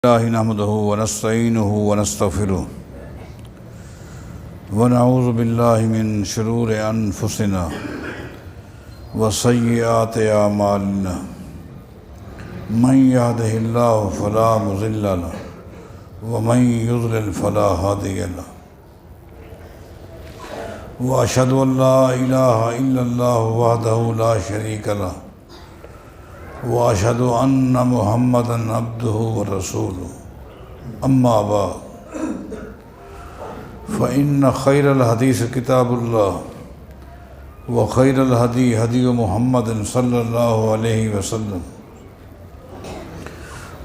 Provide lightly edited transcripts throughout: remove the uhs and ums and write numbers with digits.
اللہ نحمدہ ونستعینہ ونستغفرہ ونعوذ باللہ من شرور انفسنا وسیئات اعمالنا من یہدہ اللہ فلا مضل لہ ومن یضلل فلا ہادی لہ واشہد ان لا الہ الا اللہ وحدہ لا شریک لہ واشہد ان محمدا عبدہ ورسولہ اما بعد فإن خیر الحدیث کتاب اللہ وخیر الہدی ہدی محمد صلی اللہ علیہ وسلم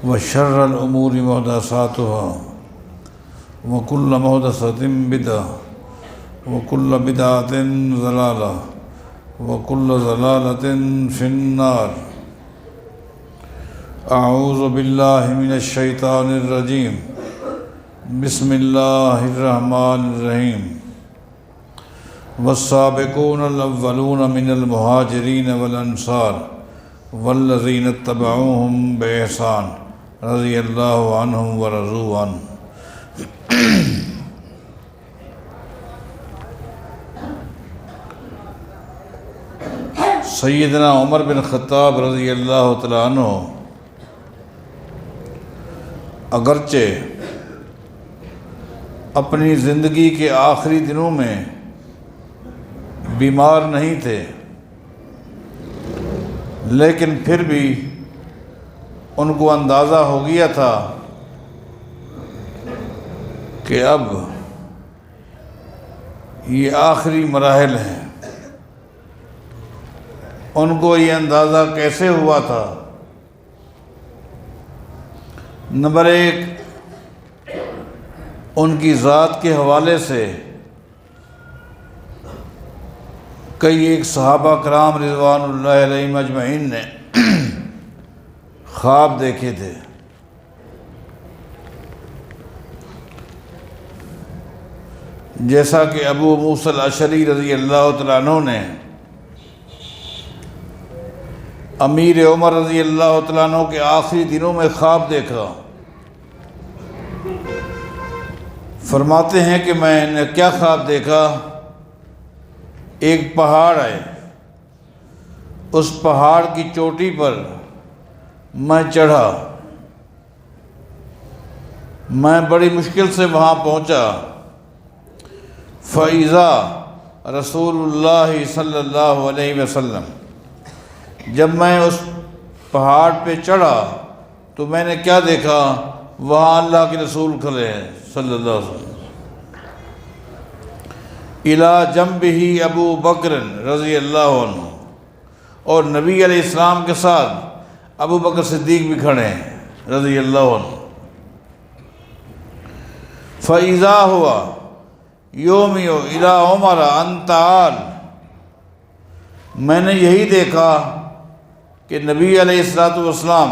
وشر الامور محدثاتها وکل محدثۃ بدعۃ وکل بدعۃ ضلالہ وکل ضلالۃ فی النار۔ اعوذ باللہ من الشیطان الرجیم، بسم اللہ الرحمن الرحیم۔ والسابقون الاولون من المہاجرین والانصار والذین اتبعوہم بإحسان رضی اللہ عنہم ورضوا عنہ۔ سیدنا عمر بن خطاب رضی اللہ تعالیٰ عنہ اگرچہ اپنی زندگی کے آخری دنوں میں بیمار نہیں تھے، لیکن پھر بھی ان کو اندازہ ہو گیا تھا کہ اب یہ آخری مراحل ہیں۔ ان کو یہ اندازہ کیسے ہوا تھا؟ نمبر ایک، ان کی ذات کے حوالے سے کئی ایک صحابہ کرام رضوان اللہ علیہم اجمعین نے خواب دیکھے تھے۔ جیسا کہ ابو موسیٰ الاشعری رضی اللہ تعالیٰ عنہ نے امیر عمر رضی اللہ تعالیٰ عنہ کے آخری دنوں میں خواب دیکھا۔ فرماتے ہیں کہ میں نے کیا خواب دیکھا؟ ایک پہاڑ ہے، اس پہاڑ کی چوٹی پر میں چڑھا، میں بڑی مشکل سے وہاں پہنچا۔ فَإِذَا رسول اللہ صلی اللہ علیہ وسلم، جب میں اس پہاڑ پہ چڑھا تو میں نے کیا دیکھا؟ وہاں اللہ کے رسول کھڑے ہیں صلی اللہ علیہ وسلم۔ اِلَى جَنبِهِ ابو بکر رضی اللہ عنہ، اور نبی علیہ السلام کے ساتھ ابو بکر صدیق بھی کھڑے ہیں رضی اللہ عنہ۔ فَإِذَا هُوَ يُومِئُ إِلَى عُمَرَ أَن تَعَالَ، میں نے یہی دیکھا کہ نبی علیہ السلام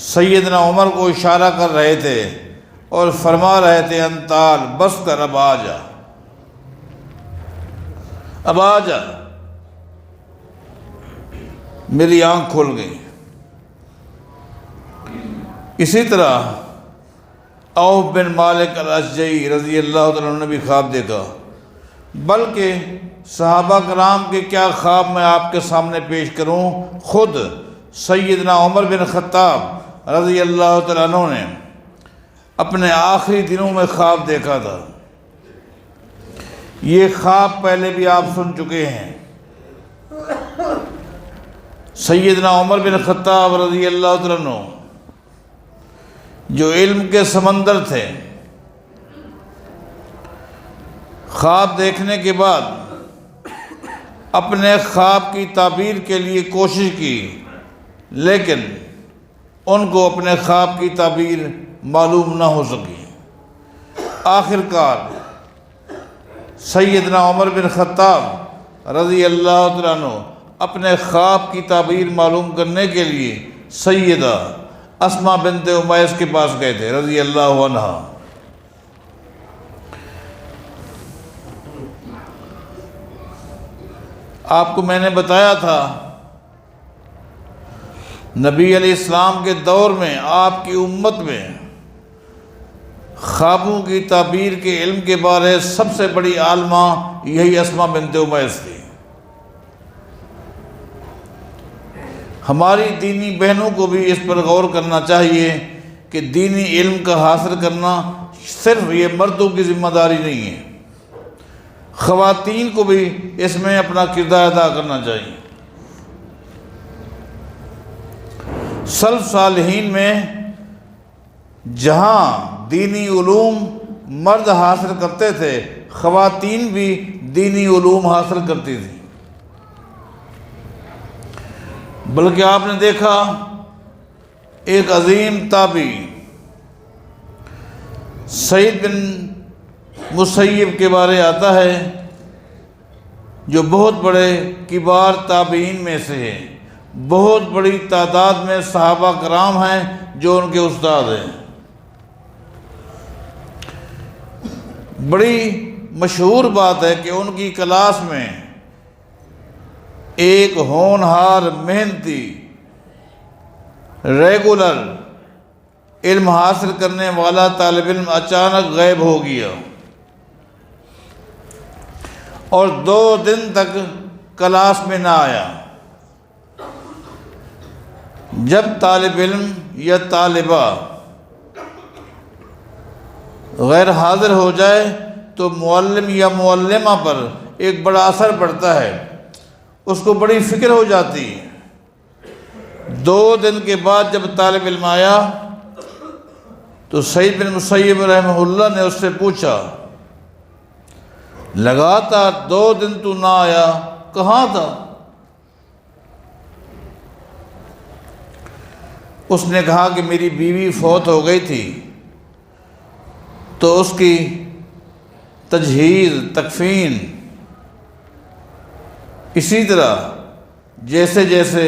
سیدنا عمر کو اشارہ کر رہے تھے اور فرما رہے تھے ان تعال، بس کر، اب آ جا، اب آ جا۔ میری آنکھ کھل گئی۔ اسی طرح عوف بن مالک الاشجعی رضی اللہ تعالیٰ عنہ نے بھی خواب دیکھا۔ بلکہ صحابہ کرام کے کیا خواب میں آپ کے سامنے پیش کروں، خود سیدنا عمر بن خطاب رضی اللہ تعالیٰ عنہ نے اپنے آخری دنوں میں خواب دیکھا تھا۔ یہ خواب پہلے بھی آپ سن چکے ہیں۔ سیدنا عمر بن خطاب رضی اللہ تعالیٰ عنہ جو علم کے سمندر تھے، خواب دیکھنے کے بعد اپنے خواب کی تعبیر کے لیے کوشش کی، لیکن ان کو اپنے خواب کی تعبیر معلوم نہ ہو سکی۔ آخر کار سیدنا عمر بن خطاب رضی اللہ تعالیٰ عنہ اپنے خواب کی تعبیر معلوم کرنے کے لیے سیدہ اسماء بنت امیس کے پاس گئے تھے رضی اللہ عنہا۔ آپ کو میں نے بتایا تھا نبی علیہ السلام کے دور میں آپ کی امت میں خوابوں کی تعبیر کے علم کے بارے سب سے بڑی عالمہ یہی اسماء بنت امیس تھی۔ ہماری دینی بہنوں کو بھی اس پر غور کرنا چاہیے کہ دینی علم کا حاصل کرنا صرف یہ مردوں کی ذمہ داری نہیں ہے، خواتین کو بھی اس میں اپنا کردار ادا کرنا چاہیے۔ سلف صالحین میں جہاں دینی علوم مرد حاصل کرتے تھے، خواتین بھی دینی علوم حاصل کرتی تھیں۔ بلکہ آپ نے دیکھا ایک عظیم تابعی سعید بن مسیب کے بارے آتا ہے، جو بہت بڑے کبار تابعین میں سے ہے، بہت بڑی تعداد میں صحابہ کرام ہیں جو ان کے استاد ہیں۔ بڑی مشہور بات ہے کہ ان کی کلاس میں ایک ہونہار محنتی ریگولر علم حاصل کرنے والا طالب علم اچانک غائب ہو گیا اور 2 دن تک کلاس میں نہ آیا۔ جب طالب علم یا طالبہ غیر حاضر ہو جائے تو معلم یا معلمہ پر ایک بڑا اثر پڑتا ہے، اس کو بڑی فکر ہو جاتی ہے۔ 2 دن کے بعد جب طالب علم آیا تو سعید بن مسیب رحمہ اللہ نے اس سے پوچھا، لگاتار 2 دن تو نہ آیا، کہاں تھا؟ اس نے کہا کہ میری بیوی فوت ہو گئی تھی، تو اس کی تجہیز تکفین، اسی طرح جیسے جیسے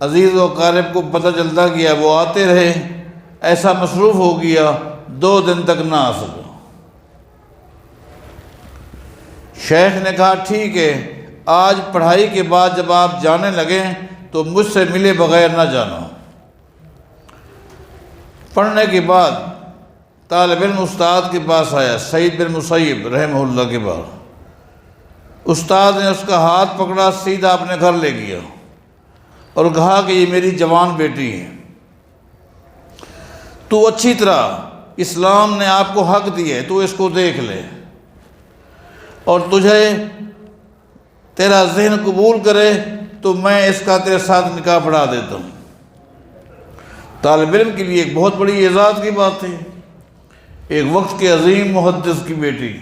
عزیز و اقارب کو پتہ چلتا گیا وہ آتے رہے، ایسا مصروف ہو گیا 2 دن تک نہ آ سکا۔ شیخ نے کہا ٹھیک ہے، آج پڑھائی کے بعد جب آپ جانے لگیں تو مجھ سے ملے بغیر نہ جانا۔ پڑھنے کے بعد طالب علم استاد کے پاس آیا، سعید بن مسیب رحمہ اللہ کے پاس۔ استاد نے اس کا ہاتھ پکڑا، سیدھا اپنے گھر لے گیا اور کہا کہ یہ میری جوان بیٹی ہے، تو اچھی طرح اسلام نے آپ کو حق دیا ہے، تو اس کو دیکھ لے، اور تجھے تیرا ذہن قبول کرے تو میں اس کا تیرے ساتھ نکاح پڑھا دیتا ہوں۔ طالب علم کے لیے ایک بہت بڑی اعزاز کی بات ہے، ایک وقت کے عظیم محدث کی بیٹی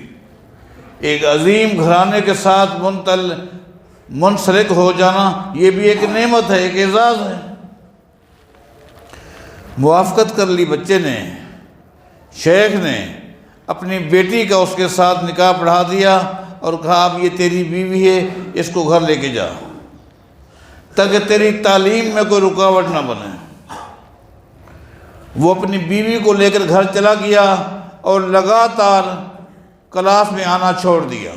ایک عظیم گھرانے کے ساتھ منسلک ہو جانا، یہ بھی ایک نعمت ہے، ایک اعزاز ہے۔ موافقت کر لی بچے نے، شیخ نے اپنی بیٹی کا اس کے ساتھ نکاح پڑھا دیا اور کہا اب یہ تیری بیوی ہے، اس کو گھر لے کے جا تاکہ تیری تعلیم میں کوئی رکاوٹ نہ بنے۔ وہ اپنی بیوی کو لے کر گھر چلا گیا اور لگاتار کلاس میں آنا چھوڑ دیا۔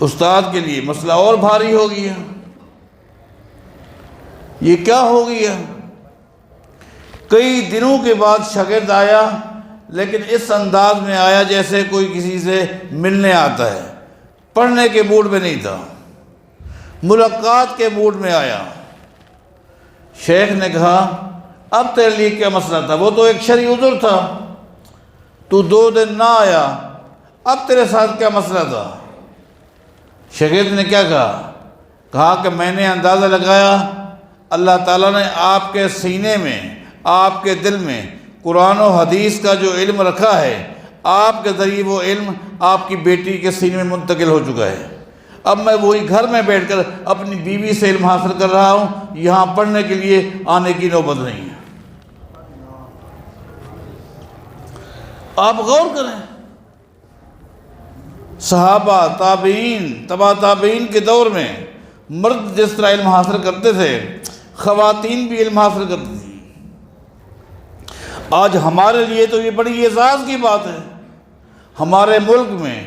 استاد کے لیے مسئلہ اور بھاری ہو گیا، یہ کیا ہو گیا؟ کئی دنوں کے بعد شاگرد آیا، لیکن اس انداز میں آیا جیسے کوئی کسی سے ملنے آتا ہے، پڑھنے کے موڈ میں نہیں تھا، ملاقات کے موڈ میں آیا۔ شیخ نے کہا اب تیرے لیے کیا مسئلہ تھا؟ وہ تو ایک شرعی عذر تھا، تو 2 دن نہ آیا، اب تیرے ساتھ کیا مسئلہ تھا؟ شاگرد نے کیا کہا کہ میں نے اندازہ لگایا اللہ تعالیٰ نے آپ کے سینے میں، آپ کے دل میں قرآن و حدیث کا جو علم رکھا ہے، آپ کے ذریعے وہ علم آپ کی بیٹی کے سینے میں منتقل ہو چکا ہے۔ اب میں وہی گھر میں بیٹھ کر اپنی بیوی سے علم حاصل کر رہا ہوں، یہاں پڑھنے کے لیے آنے کی نوبت نہیں ہے۔ آپ غور کریں، صحابہ، تابعین، تبع تابعین کے دور میں مرد جس طرح علم حاصل کرتے تھے، خواتین بھی علم حاصل کرتی تھیں۔ آج ہمارے لیے تو یہ بڑی اعزاز کی بات ہے، ہمارے ملک میں،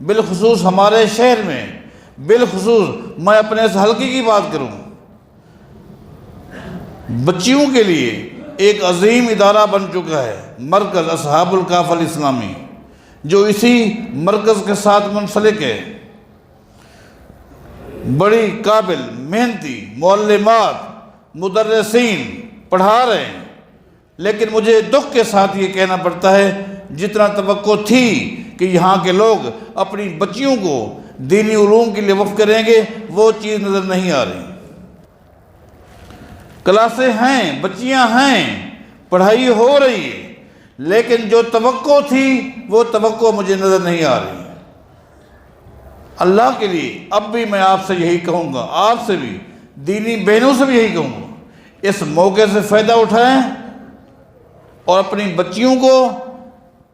بالخصوص ہمارے شہر میں، بالخصوص میں اپنے اس حلقے کی بات کروں، بچیوں کے لیے ایک عظیم ادارہ بن چکا ہے، مرکز اصحاب الکہف الاسلامی، جو اسی مرکز کے ساتھ منسلک ہے۔ بڑی قابل محنتی معلمات مدرسین پڑھا رہے ہیں، لیکن مجھے دکھ کے ساتھ یہ کہنا پڑتا ہے جتنا توقع تھی کہ یہاں کے لوگ اپنی بچیوں کو دینی علوم کے لیے وقف کریں گے، وہ چیز نظر نہیں آ رہی۔ کلاسیں ہیں، بچیاں ہیں، پڑھائی ہو رہی ہے، لیکن جو توقع تھی وہ توقع مجھے نظر نہیں آ رہی۔ اللہ کے لیے اب بھی میں آپ سے یہی کہوں گا، آپ سے بھی، دینی بہنوں سے بھی یہی کہوں گا، اس موقع سے فائدہ اٹھائیں اور اپنی بچیوں کو،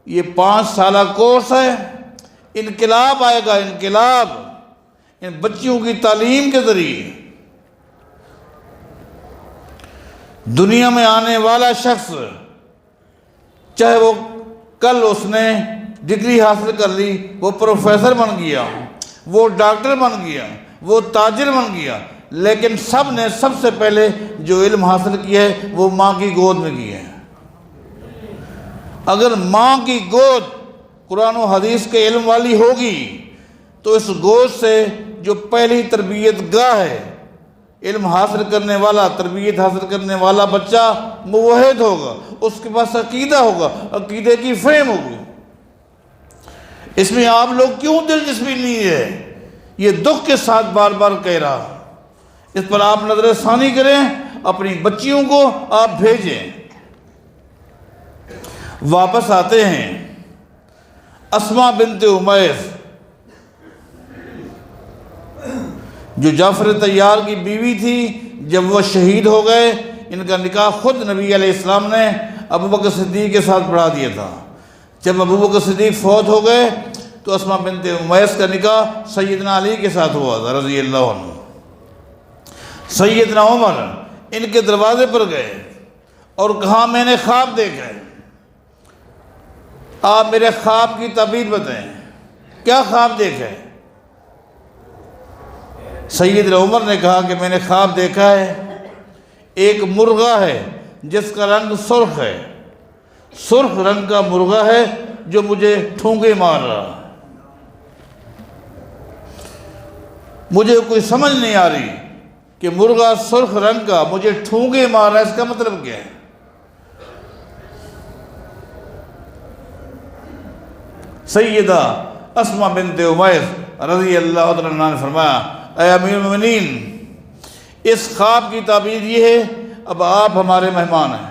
یہ 5 سالہ کورس ہے، انقلاب آئے گا، انقلاب ان بچیوں کی تعلیم کے ذریعے۔ دنیا میں آنے والا شخص، چاہے وہ کل اس نے ڈگری حاصل کر لی، وہ پروفیسر بن گیا، وہ ڈاکٹر بن گیا، وہ تاجر بن گیا، لیکن سب نے سب سے پہلے جو علم حاصل کیا ہے وہ ماں کی گود میں کیا ہے۔ اگر ماں کی گود قرآن و حدیث کے علم والی ہوگی تو اس گود سے جو پہلی تربیت گاہ ہے، علم حاصل کرنے والا، تربیت حاصل کرنے والا بچہ موحد ہوگا، اس کے پاس عقیدہ ہوگا، عقیدے کی فہم ہوگی۔ اس میں آپ لوگ کیوں دلچسپی نہیں ہے؟ یہ دکھ کے ساتھ بار بار کہہ رہا، اس پر آپ نظر ثانی کریں، اپنی بچیوں کو آپ بھیجیں۔ واپس آتے ہیں، اسماء بنت امیس جو جعفر طیار کی بیوی تھی، جب وہ شہید ہو گئے، ان کا نکاح خود نبی علیہ السلام نے ابوبکر صدیق کے ساتھ پڑھا دیا تھا۔ جب ابوبکر صدیق فوت ہو گئے تو اسماء بنت امیس کا نکاح سیدنا علی کے ساتھ ہوا تھا رضی اللہ عنہ۔ سیدنا عمر ان کے دروازے پر گئے اور کہا میں نے خواب دیکھا ہے، آپ میرے خواب کی تعبیر بتائیں، کیا خواب دیکھا ہے؟ سیدنا عمر نے کہا کہ میں نے خواب دیکھا ہے، ایک مرغہ ہے جس کا رنگ سرخ ہے، سرخ رنگ کا مرغہ ہے جو مجھے ٹھونگے مار رہا۔ مجھے کوئی سمجھ نہیں آ رہی کہ مرغہ سرخ رنگ کا مجھے ٹھونگے مار رہا ہے، اس کا مطلب کیا ہے؟ سیدہ اسماء بنت امیس رضی اللہ عنہ نے فرمایا، اے امیر المومنین، اس خواب کی تعبیر یہ ہے، اب آپ ہمارے مہمان ہیں،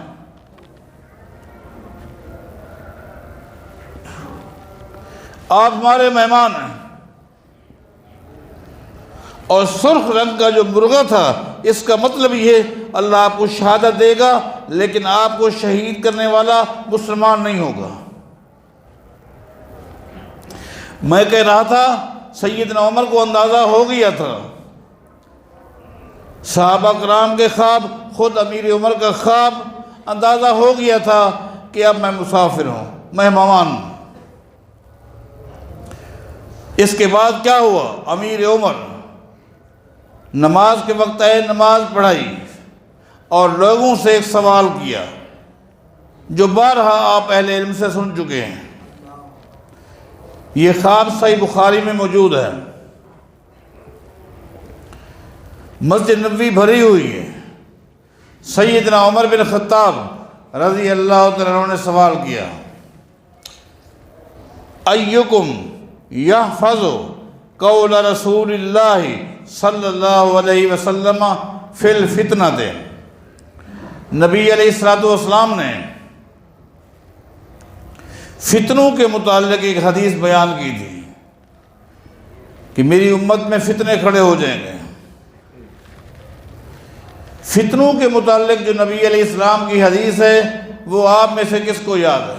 آپ ہمارے مہمان ہیں، اور سرخ رنگ کا جو مرغہ تھا اس کا مطلب یہ اللہ آپ کو شہادت دے گا، لیکن آپ کو شہید کرنے والا مسلمان نہیں ہوگا۔ میں کہہ رہا تھا سیدنا عمر کو اندازہ ہو گیا تھا، صحابہ کرام کے خواب، خود امیر عمر کا خواب، اندازہ ہو گیا تھا کہ اب میں مسافر ہوں، میں مہمان ہوں۔ اس کے بعد کیا ہوا؟ امیر عمر نماز کے وقت آئے، نماز پڑھائی اور لوگوں سے ایک سوال کیا جو بارہا آپ اہل علم سے سن چکے ہیں۔ یہ خواب صحیح بخاری میں موجود ہے، مسجد نبوی بھری ہوئی ہے۔ سیدنا عمر بن خطاب رضی اللہ عنہ نے سوال کیا، ایکم یحفظ قول رسول اللہ صلی اللہ علیہ وسلم فی الفتنۃ۔ نبی علیہ السلام نے فتنوں کے متعلق ایک حدیث بیان کی تھی کہ میری امت میں فتنے کھڑے ہو جائیں گے۔ فتنوں کے متعلق جو نبی علیہ السلام کی حدیث ہے وہ آپ میں سے کس کو یاد ہے؟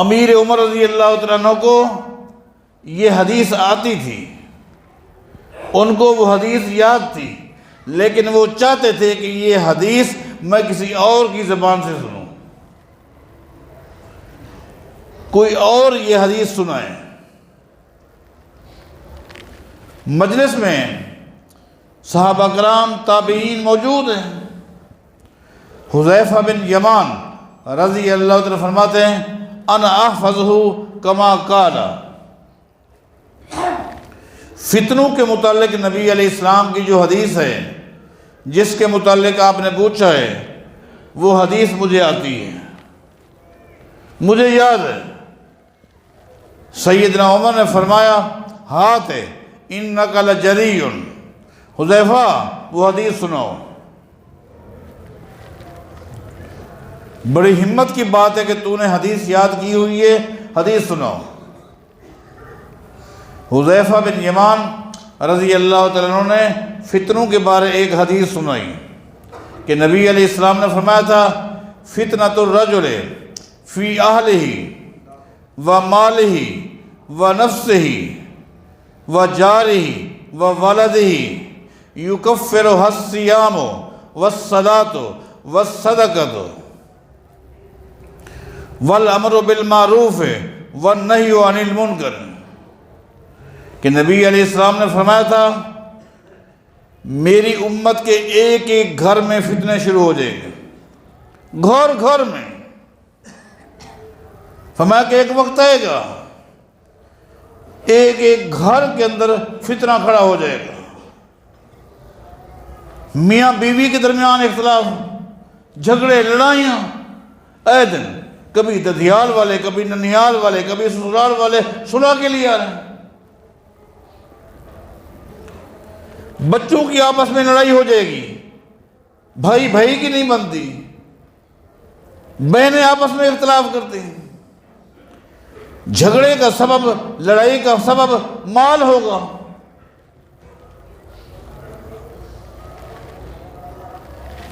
امیر عمر رضی اللہ عنہ کو یہ حدیث آتی تھی، ان کو وہ حدیث یاد تھی، لیکن وہ چاہتے تھے کہ یہ حدیث میں کسی اور کی زبان سے سنوں، کوئی اور یہ حدیث سنائے۔ مجلس میں صحابہ کرام تابعین موجود ہیں۔ حذیفہ بن یمان رضی اللہ عنہ فرماتے ہیں انا احفظہ کما قال، فتنوں کے متعلق نبی علیہ السلام کی جو حدیث ہے جس کے متعلق آپ نے پوچھا ہے وہ حدیث مجھے آتی ہے، مجھے یاد ہے۔ سیدنا عمر نے فرمایا ہاتھ ہے انک لجری، حذیفہ وہ حدیث سناؤ۔ بڑی ہمت کی بات ہے کہ تو نے حدیث یاد کی ہوئی ہے، حدیث سناؤ۔ حذیفہ بن یمان رضی اللہ تعالیٰ عنہ نے فتنوں کے بارے ایک حدیث سنائی کہ نبی علیہ السلام نے فرمایا تھا فتنۃ الرجل فی اہلہ و مالہ و نفسہ و جارہ و ولدہ یکفرھا الصیام والصلاۃ والصدقۃ والامر بالمعروف والنہی عن المنکر، کہ نبی علیہ السلام نے فرمایا تھا میری امت کے ایک ایک گھر میں فتنے شروع ہو جائیں گے، گھر گھر میں۔ فرمایا کہ ایک وقت آئے گا ایک ایک گھر کے اندر فتنہ کھڑا ہو جائے گا، میاں بیوی کے درمیان اختلاف، جھگڑے، لڑائیاں اے دن، کبھی ددھیال والے، کبھی ننیال والے، کبھی سسرال والے صلح کے لیے آ رہے ہیں، بچوں کی آپس میں لڑائی ہو جائے گی، بھائی بھائی کی نہیں بنتی، بہنیں آپس میں اختلاف کرتی ہیں، جھگڑے کا سبب، لڑائی کا سبب مال ہوگا،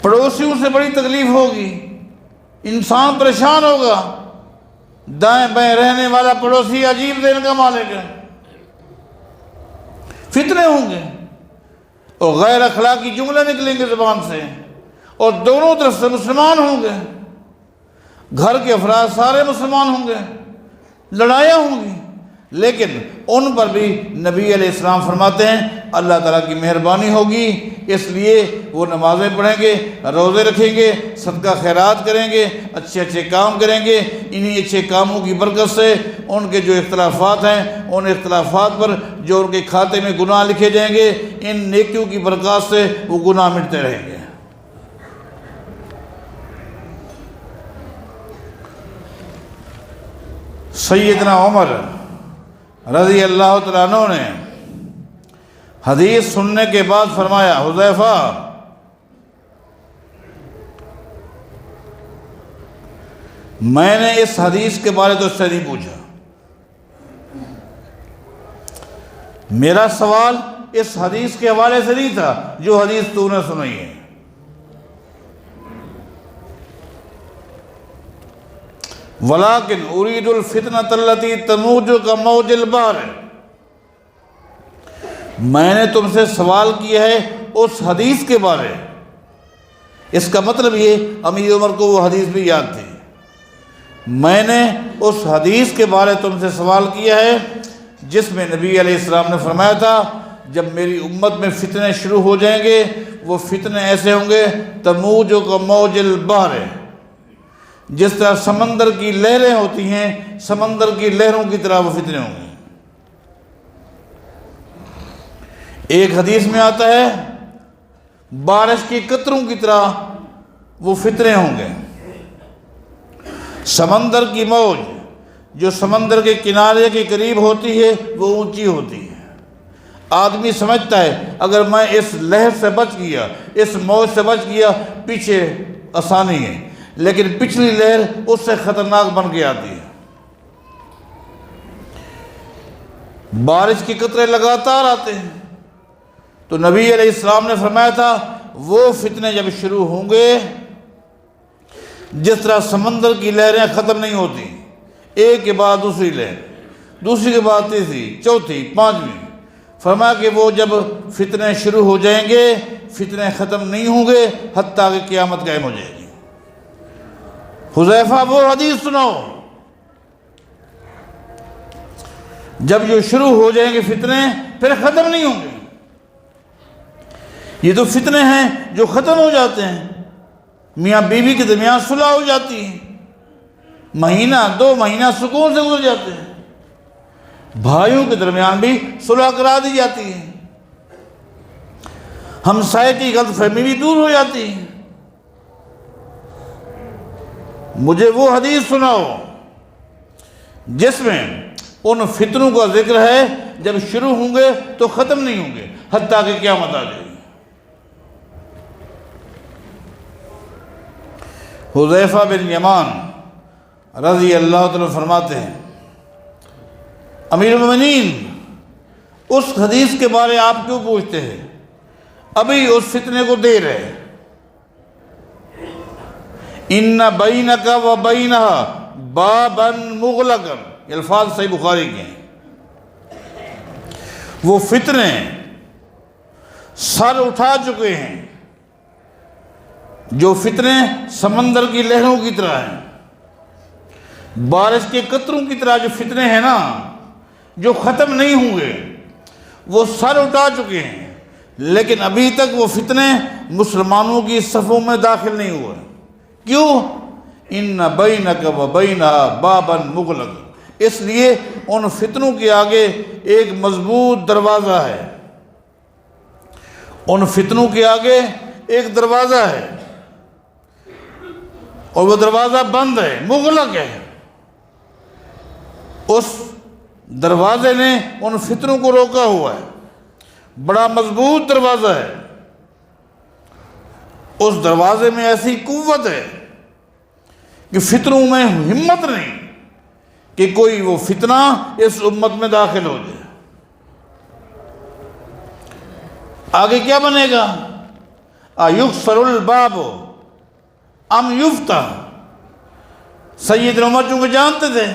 پڑوسیوں سے بڑی تکلیف ہوگی، انسان پریشان ہوگا، دائیں بائیں رہنے والا پڑوسی عجیب ذہن کا مالک ہے، فتنے ہوں گے اور غیر اخلاقی جملے نکلیں گے زبان سے، اور دونوں طرف سے مسلمان ہوں گے، گھر کے افراد سارے مسلمان ہوں گے، لڑائیاں ہوں گی، لیکن ان پر بھی نبی علیہ السلام فرماتے ہیں اللہ تعالیٰ کی مہربانی ہوگی، اس لیے وہ نمازیں پڑھیں گے، روزے رکھیں گے، صدقہ خیرات کریں گے، اچھے اچھے کام کریں گے، انہی اچھے کاموں کی برکت سے ان کے جو اختلافات ہیں ان اختلافات پر جو ان کے کھاتے میں گناہ لکھے جائیں گے، ان نیکیوں کی برکات سے وہ گناہ مٹتے رہیں گے۔ سیدنا عمر رضی اللہ تعالیٰ عنہ نے حدیث سننے کے بعد فرمایا حذیفہ میں نے اس حدیث کے بارے تو اس سے نہیں پوچھا، میرا سوال اس حدیث کے حوالے سے نہیں تھا جو حدیث تو نے سنائی ہے، ولیکن ارید الفتنۃ التی تموج کموج البحر، میں نے تم سے سوال کیا ہے اس حدیث کے بارے۔ اس کا مطلب یہ امیر عمر کو وہ حدیث بھی یاد تھی، میں نے اس حدیث کے بارے تم سے سوال کیا ہے جس میں نبی علیہ السلام نے فرمایا تھا جب میری امت میں فتنے شروع ہو جائیں گے وہ فتنے ایسے ہوں گے تموج کموج البحر، جس طرح سمندر کی لہریں ہوتی ہیں سمندر کی لہروں کی طرح وہ فتنے ہوں گے۔ ایک حدیث میں آتا ہے بارش کی قطروں کی طرح وہ فتنے ہوں گے۔ سمندر کی موج جو سمندر کے کنارے کے قریب ہوتی ہے وہ اونچی ہوتی ہے، آدمی سمجھتا ہے اگر میں اس لہر سے بچ گیا، اس موج سے بچ گیا، پیچھے آسانی ہے، لیکن پچھلی لہر اس سے خطرناک بن کے آتی ہے۔ بارش کی قطرے لگاتار آتے ہیں، تو نبی علیہ السلام نے فرمایا تھا وہ فتنے جب شروع ہوں گے جس طرح سمندر کی لہریں ختم نہیں ہوتی، ایک کے بعد دوسری لہر، دوسری کے بعد تیسری، چوتھی، پانچویں، فرمایا کہ وہ جب فتنے شروع ہو جائیں گے فتنے ختم نہیں ہوں گے حتیٰ کہ قیامت قائم ہو جائے گی۔ حذیفہ وہ حدیث سنو جب جو شروع ہو جائیں گے فتنے پھر ختم نہیں ہوں گے۔ یہ تو فتنے ہیں جو ختم ہو جاتے ہیں، میاں بیوی کے درمیان صلح ہو جاتی ہے، مہینہ 2 مہینہ سکون سے گزر جاتے ہیں، بھائیوں کے درمیان بھی صلح کرا دی جاتی ہے، ہمسائے کی غلط فہمی بھی دور ہو جاتی ہے۔ مجھے وہ حدیث سناؤ جس میں ان فتنوں کا ذکر ہے جب شروع ہوں گے تو ختم نہیں ہوں گے حتیٰ کہ قیامت آ جائے گی۔ حذیفہ بن یمان رضی اللہ تعالیٰ فرماتے ہیں، امیر المومنین اس حدیث کے بارے آپ کیوں پوچھتے ہیں؟ ابھی اس فتنے کو دیر ہے۔ ان بینک و بینہا بابا مغلقا، یہ الفاظ صحیح بخاری کے ہیں۔ وہ فتنے سر اٹھا چکے ہیں، جو فتنے سمندر کی لہروں کی طرح ہیں، بارش کے قطروں کی طرح جو فتنے ہیں نا، جو ختم نہیں ہوں گے، وہ سر اٹھا چکے ہیں، لیکن ابھی تک وہ فتنے مسلمانوں کی صفوں میں داخل نہیں ہوئے۔ کیوں؟ ان بینک و بینہا بابا مغلق، اس لیے ان فتنوں کے آگے ایک مضبوط دروازہ ہے، ان فتنوں کے آگے ایک دروازہ ہے، اور وہ دروازہ بند ہے، مغلق ہے۔ اس دروازے نے ان فتنوں کو روکا ہوا ہے، بڑا مضبوط دروازہ ہے۔ اس دروازے میں ایسی قوت ہے کہ فتنوں میں ہمت نہیں کہ کوئی وہ فتنہ اس امت میں داخل ہو جائے۔ آگے کیا بنے گا؟ ایکسر الباب ام یفتح۔ سیدنا عمر چونکہ جانتے تھے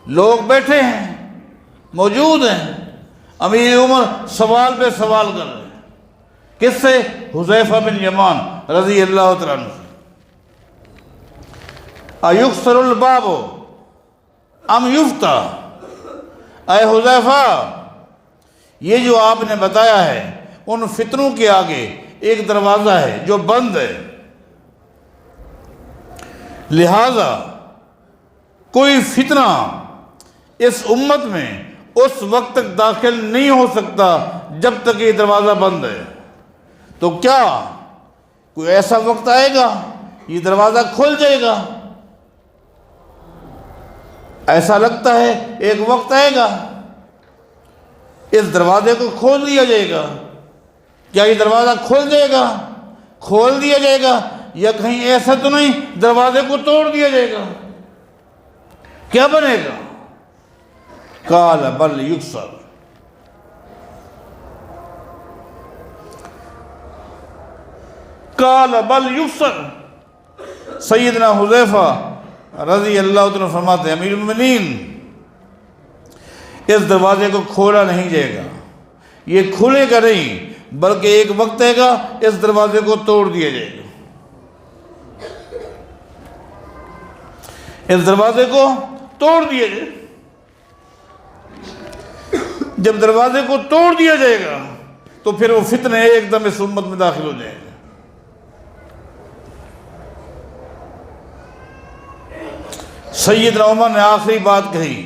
لوگ بیٹھے ہیں، موجود ہیں، امیر عمر سوال پہ سوال کر رہے ہیں، کس سے؟ حذیفہ بن یمان رضی اللہ تعالیٰ عنہ سے۔ ایکسر الباب ام یفتح، اے حذیفہ یہ جو آپ نے بتایا ہے ان فتنوں کے آگے ایک دروازہ ہے جو بند ہے، لہذا کوئی فتنہ اس امت میں اس وقت تک داخل نہیں ہو سکتا جب تک یہ دروازہ بند ہے۔ تو کیا کوئی ایسا وقت آئے گا یہ دروازہ کھل جائے گا؟ ایسا لگتا ہے ایک وقت آئے گا اس دروازے کو کھول دیا جائے گا۔ کیا یہ دروازہ کھول جائے گا؟ کھول دیا جائے گا، یا کہیں ایسا تو نہیں دروازے کو توڑ دیا جائے گا؟ کیا بنے گا؟ قال بل یکسر، قال بل یکسر۔ سیدنا حذیفہ رضی اللہ عنہ فرماتے ہیں، امیر المومنین اس دروازے کو کھولا نہیں جائے گا، یہ کھلے گا نہیں، بلکہ ایک وقت آئے گا اس دروازے کو توڑ دیا جائے گا۔ اس دروازے کو توڑ دیا جائے، جب دروازے کو توڑ دیا جائے گا تو پھر وہ فتنے ایک دم اس امت میں داخل ہو جائیں گے۔ سیدنا عمر نے آخری بات کہی،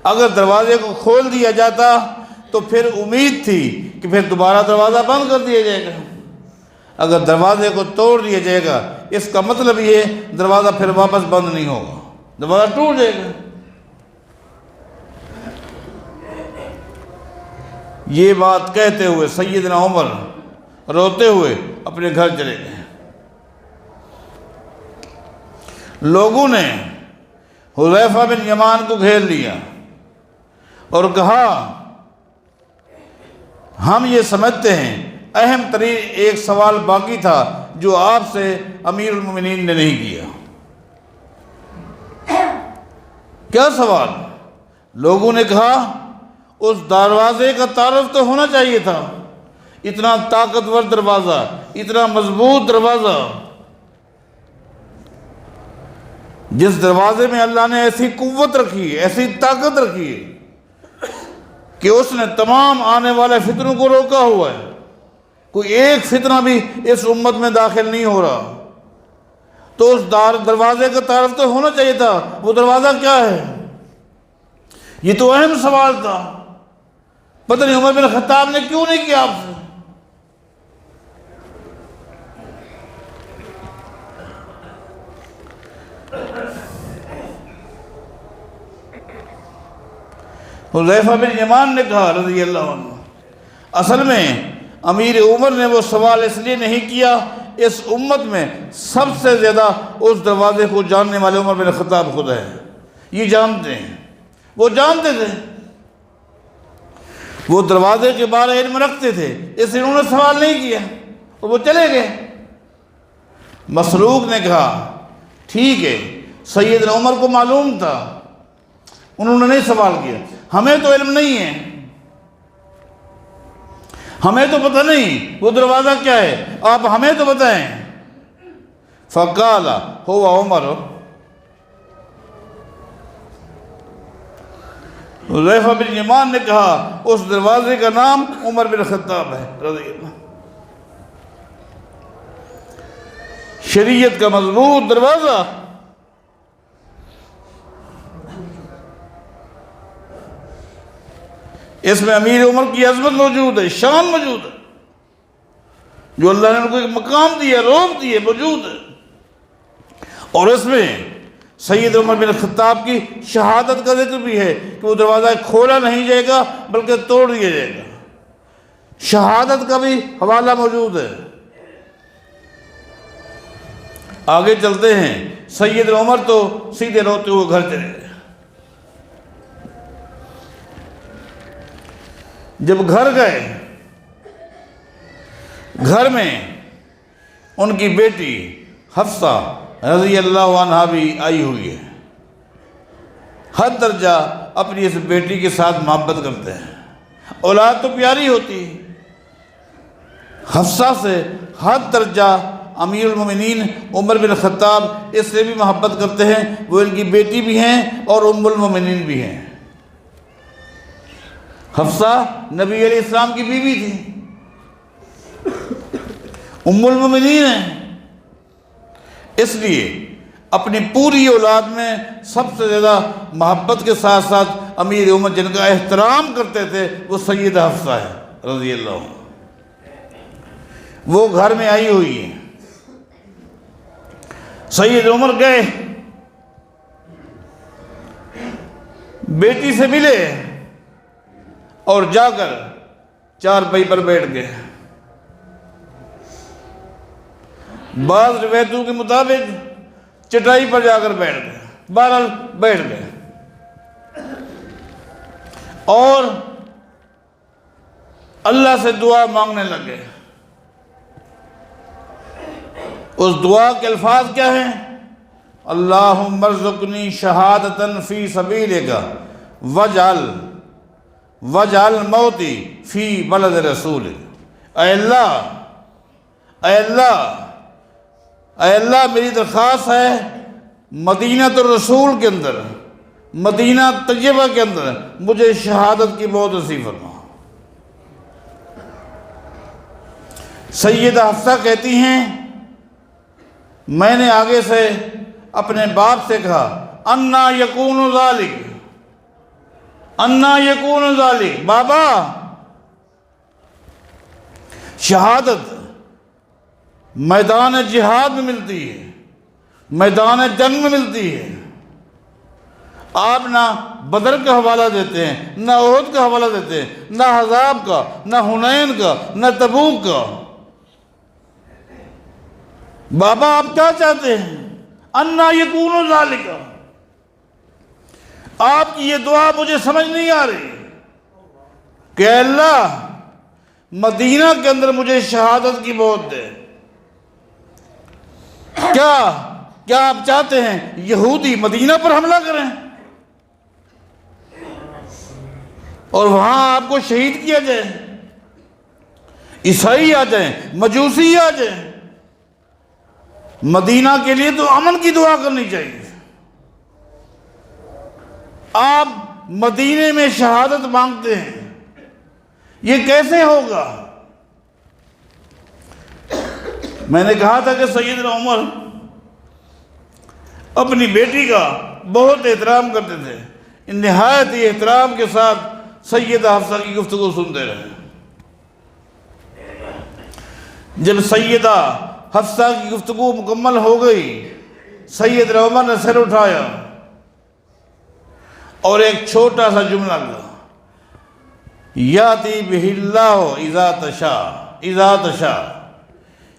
اگر دروازے کو کھول دیا جاتا تو پھر امید تھی کہ پھر دوبارہ دروازہ بند کر دیا جائے گا، اگر دروازے کو توڑ دیا جائے گا اس کا مطلب یہ دروازہ پھر واپس بند نہیں ہوگا، دروازہ ٹوٹ جائے گا۔ یہ بات کہتے ہوئے سیدنا عمر روتے ہوئے اپنے گھر چلے گئے۔ لوگوں نے حذیفہ بن یمان کو گھیر لیا اور کہا، ہم یہ سمجھتے ہیں اہم ترین ایک سوال باقی تھا جو آپ سے امیر المومنین نے نہیں کیا۔ کیا سوال؟ لوگوں نے کہا اس دروازے کا تعارف تو ہونا چاہیے تھا، اتنا طاقتور دروازہ، اتنا مضبوط دروازہ، جس دروازے میں اللہ نے ایسی قوت رکھی ہے، ایسی طاقت رکھی ہے کہ اس نے تمام آنے والے فتنوں کو روکا ہوا ہے، کوئی ایک فتنہ بھی اس امت میں داخل نہیں ہو رہا، تو اس دروازے کا تعارف تو ہونا چاہیے تھا، وہ دروازہ کیا ہے؟ یہ تو اہم سوال تھا، پتہ نہیں عمر بن خطاب نے کیوں نہیں کیا آپ سے۔ حذیفہ بن یمان نے کہا رضی اللہ عنہ، اصل میں امیر عمر نے وہ سوال اس لیے نہیں کیا، اس امت میں سب سے زیادہ اس دروازے کو جاننے والے عمر بن خطاب خود ہے، یہ جانتے ہیں، وہ جانتے تھے، وہ دروازے کے بارے علم رکھتے تھے، اس لیے انہوں نے سوال نہیں کیا اور وہ چلے گئے۔ مسروق نے کہا ٹھیک ہے، سیدنا عمر کو معلوم تھا، انہوں نے نہیں سوال کیا، ہمیں تو علم نہیں ہے، ہمیں تو پتہ نہیں وہ دروازہ کیا ہے، آپ ہمیں تو بتائیں۔ فقال هو عمر، حذیفہ بن یمان نے کہا اس دروازے کا نام عمر بن خطاب ہے رضی اللہ۔ شریعت کا مضبوط دروازہ، اس میں امیر عمر کی عظمت موجود ہے، شان موجود ہے، جو اللہ نے ان کو ایک مقام دیا، روب دیے، موجود ہے، اور اس میں سید عمر بن خطاب کی شہادت کا ذکر بھی ہے کہ وہ دروازہ کھولا نہیں جائے گا بلکہ توڑ دیا جائے گا، شہادت کا بھی حوالہ موجود ہے۔ آگے چلتے ہیں، سید عمر تو سیدھے روتے ہوئے گھر چلے گئے۔ جب گھر گئے، گھر میں ان کی بیٹی حفصہ رضی اللہ عنہا بھی آئی ہوئی ہے، حد درجہ اپنی اس بیٹی کے ساتھ محبت کرتے ہیں، اولاد تو پیاری ہوتی ہے، حفصہ سے حد درجہ امیر المومنین عمر بن خطاب اس سے بھی محبت کرتے ہیں، وہ ان کی بیٹی بھی ہیں اور ام المومنین بھی ہیں۔ حفصہ نبی علیہ السلام کی بیوی تھی، ام المومنین ہیں، اس لیے اپنی پوری اولاد میں سب سے زیادہ محبت کے ساتھ ساتھ امیر عمر جن کا احترام کرتے تھے وہ سیدہ حفصہ ہے رضی اللہ عنہ، وہ گھر میں آئی ہوئی ہے۔ سید عمر گئے، بیٹی سے ملے اور جا کر چارپائی پر بیٹھ گئے۔ بعض روایتوں کے مطابق چٹائی پر جا کر بیٹھ گئے، بہرحال بیٹھ گئے اور اللہ سے دعا مانگنے لگے۔ اس دعا کے الفاظ کیا ہیں؟ اللہم ارزقنی شہادتاً فی سبیلک وجعل موتی فی بلد رسولک۔ اے اللہ، اے اللہ، اے اللہ، میری درخواست ہے مدینہ الرسول کے اندر، مدینہ طیبہ کے اندر مجھے شہادت کی موت نصیب فرما۔ سیدہ حفصہ کہتی ہیں میں نے آگے سے اپنے باپ سے کہا انا یکون ذالک، انا یکون ذالک، بابا شہادت میدان جہاد میں ملتی ہے، میدان جنگ میں ملتی ہے، آپ نہ بدر کا حوالہ دیتے ہیں، نہ احد کا حوالہ دیتے ہیں، نہ احزاب کا، نہ حنین کا، نہ تبوک کا۔ بابا آپ کیا چاہتے ہیں؟ انا یکون ذالک، آپ کی یہ دعا مجھے سمجھ نہیں آ رہی کہ اے اللہ مدینہ کے اندر مجھے شہادت کی موت دے۔ کیا آپ چاہتے ہیں یہودی مدینہ پر حملہ کریں اور وہاں آپ کو شہید کیا جائے، عیسائی آ جائیں، مجوسی آ جائیں؟ مدینہ کے لیے تو امن کی دعا کرنی چاہیے۔ آپ مدینے میں شہادت مانگتے ہیں، یہ کیسے ہوگا؟ میں نے کہا تھا کہ سیدنا عمر اپنی بیٹی کا بہت احترام کرتے تھے، نہایت ہی احترام کے ساتھ سیدہ حفصہ کی گفتگو سنتے رہے۔ جب سیدہ حفصہ کی گفتگو مکمل ہو گئی، سیدنا عمر نے سر اٹھایا اور ایک چھوٹا سا جملہ کہا، یاتی بہ اللہ اذا تشاء اذا تشاء،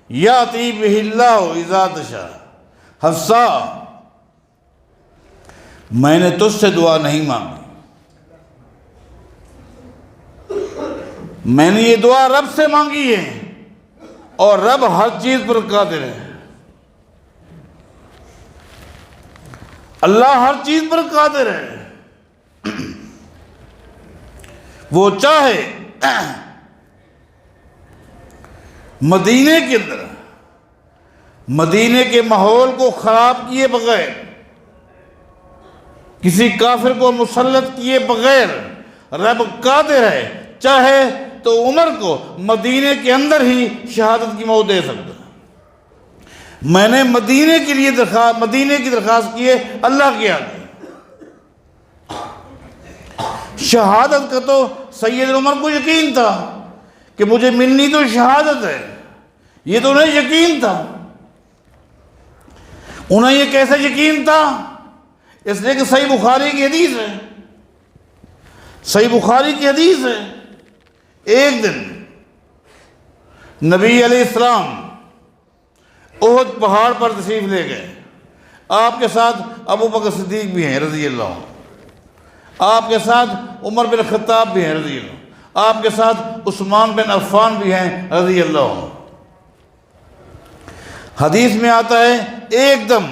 یاتی بہ اللہ اذا تشاء۔ حفصہ، میں نے تجھ سے دعا نہیں مانگی، میں نے یہ دعا رب سے مانگی ہے، اور رب ہر چیز پر قادر ہے۔ اللہ ہر چیز پر قادر ہے، وہ چاہے مدینے کے اندر مدینے کے ماحول کو خراب کیے بغیر، کسی کافر کو مسلط کیے بغیر رب قادر ہے، چاہے تو عمر کو مدینے کے اندر ہی شہادت کی موت دے سکتا ہے۔ میں نے مدینے کی درخواست کی ہے اللہ کے آگے۔ شہادت کا تو سید عمر کو یقین تھا کہ مجھے ملنی تو شہادت ہے، یہ تو انہیں یقین تھا۔ انہیں یہ کیسے یقین تھا؟ اس لیے کہ صحیح بخاری کی حدیث ہے، صحیح بخاری کی حدیث ہے۔ ایک دن نبی علیہ السلام احد پہاڑ پر تشریف لے گئے، آپ کے ساتھ ابو بکر صدیق بھی ہیں رضی اللہ عنہ، آپ کے ساتھ عمر بن خطاب بھی ہیں رضی اللہ عنہ، آپ کے ساتھ عثمان بن عفان بھی ہیں رضی اللہ عنہ۔ حدیث میں آتا ہے ایک دم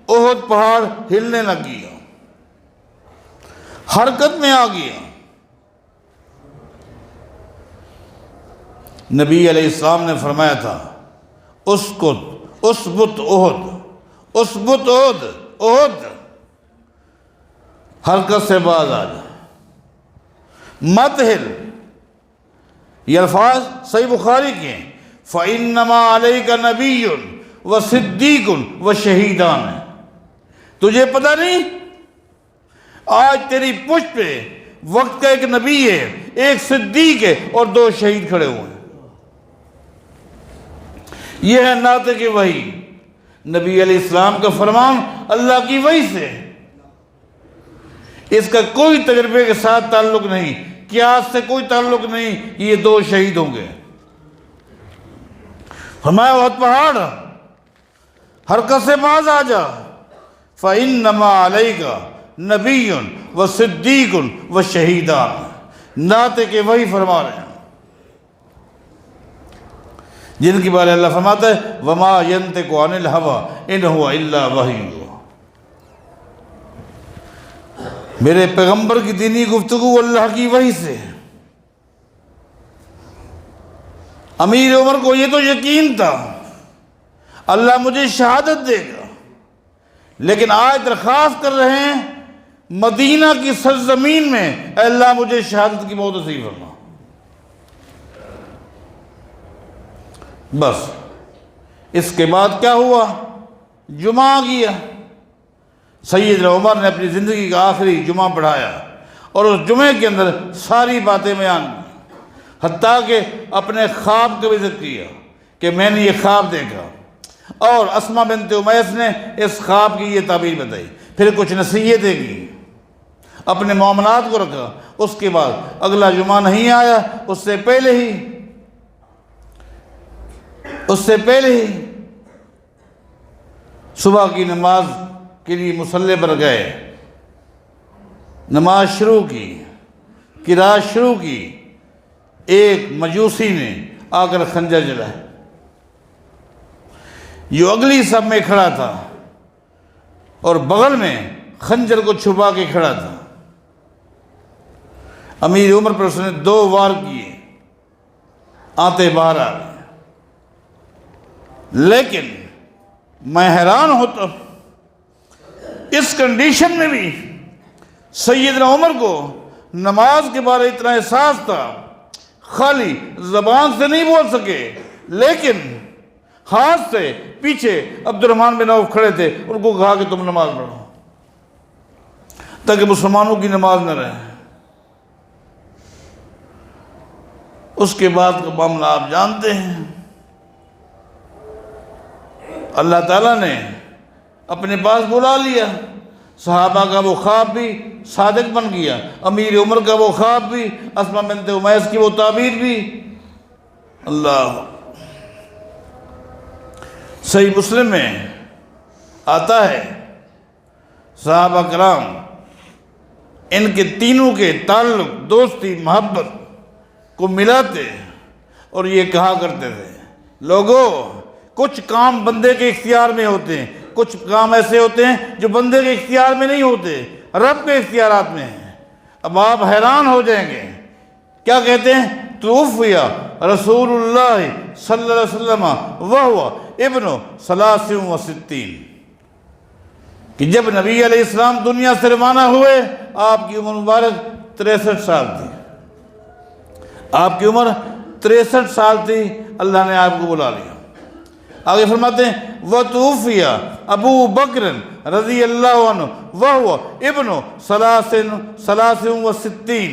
احد پہاڑ ہلنے لگ گیا، حرکت میں آ گیا۔ نبی علیہ السلام نے فرمایا تھا، اسبت احد، اسبت احد، احد، حرکت سے باز آ جا، مت ہل۔ یہ الفاظ صحیح بخاری کے ہیں، فَإِنَّمَا عَلَيْكَ نَبِيٌّ وَصِدِّيقٌ وَشَهِيدَانِ۔ تجھے پتہ نہیں، آج تیری پشت پہ وقت کا ایک نبی ہے، ایک صدیق ہے، اور 2 شہید کھڑے ہوئے ہیں۔ یہ ہے ناطق وحی، نبی علیہ السلام کا فرمان اللہ کی وحی سے، اس کا کوئی تجربے کے ساتھ تعلق نہیں، قیاس سے کوئی تعلق نہیں، یہ 2 شہید ہوں گے۔ فرمایا احد پہاڑ حرکت سے باز آ جا، فَإِنَّمَا عَلَيْكَ نَبِيٌّ وَصِدِّيقٌ وَشَهِيدَانِ۔ ناطق وحی فرما رہے ہیں، جن کے بارے اللہ فرماتا ہے وَمَا يَنْتِقُ عَنِ الْهَوَىٰ إِنْ هُوَ إِلَّا وَحْيٌ۔ میرے پیغمبر کی دینی گفتگو اللہ کی وحی سے۔ امیر عمر کو یہ تو یقین تھا اللہ مجھے شہادت دے گا، لیکن آج درخواست کر رہے ہیں مدینہ کی سرزمین میں، اے اللہ مجھے شہادت کی موت نصیب فرما۔ بس اس کے بعد کیا ہوا؟ جمعہ آ گیا، سیدنا عمر نے اپنی زندگی کا آخری جمعہ پڑھایا، اور اس جمعے کے اندر ساری باتیں بیان کی، حتیٰ کہ اپنے خواب کا بھی ذکر کیا کہ میں نے یہ خواب دیکھا، اور اسما بنت امیس نے اس خواب کی یہ تعبیر بتائی، پھر کچھ نصیحتیں کی، اپنے معاملات کو رکھا۔ اس کے بعد اگلا جمعہ نہیں آیا، اس سے پہلے ہی صبح کی نماز کے لیے مصلی پر گئے، نماز شروع کی، قرات شروع کی، ایک مجوسی نے آ کر خنجر جلایا، جو اگلی صف میں کھڑا تھا اور بغل میں خنجر کو چھپا کے کھڑا تھا۔ امیر عمر پر اس نے 2 وار کیے، آتے باہر آ گئے، لیکن میں حیران ہوتا اس کنڈیشن میں بھی سیدنا عمر کو نماز کے بارے اتنا احساس تھا، خالی زبان سے نہیں بول سکے، لیکن ہاتھ سے پیچھے عبد الرحمن بن عوف کھڑے تھے، ان کو کہا کہ تم نماز پڑھو تاکہ مسلمانوں کی نماز نہ رہے۔ اس کے بعد کا معاملہ آپ جانتے ہیں، اللہ تعالیٰ نے اپنے پاس بلا لیا، صحابہ کا وہ خواب بھی صادق بن گیا، امیر عمر کا وہ خواب بھی، اسماء بنت امیس کی وہ تعبیر بھی۔ اللہ، صحیح مسلم میں آتا ہے صحابہ کرام ان کے تینوں کے تعلق، دوستی، محبت کو ملاتے اور یہ کہا کرتے تھے، لوگو کچھ کام بندے کے اختیار میں ہوتے ہیں، کچھ کام ایسے ہوتے ہیں جو بندے کے اختیار میں نہیں ہوتے، رب کے اختیارات میں ہیں۔ اب آپ حیران ہو جائیں گے، کیا کہتے ہیں؟ توفی رسول اللہ صلی اللہ علیہ وسلم وہو ابن 63، کہ جب نبی علیہ السلام دنیا سے روانہ ہوئے آپ کی عمر مبارک 63 سال تھی، آپ کی عمر 63 سال تھی، اللہ نے آپ کو بلا لیا۔ آگے فرماتے ہیں وَتُوفِيَ ابو بکر رضی اللہ عنہ وَهُوَ ابن 63،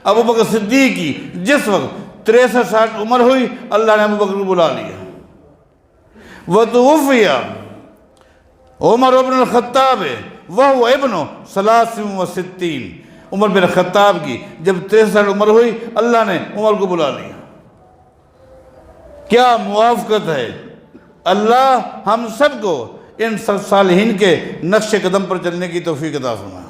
ابو بکر صدیق کی جس وقت 63 سال عمر ہوئی اللہ نے ابو بکر کو بلا لیا۔ وَتُوفِيَ عمر بن الخطاب وَهُوَ ابن 63، عمر بن خطاب کی جب 63 سال عمر ہوئی اللہ نے عمر کو بلا لیا۔ کیا موافقت ہے! اللہ ہم سب کو ان صالحین کے نقش قدم پر چلنے کی توفیق عطا فرمائے۔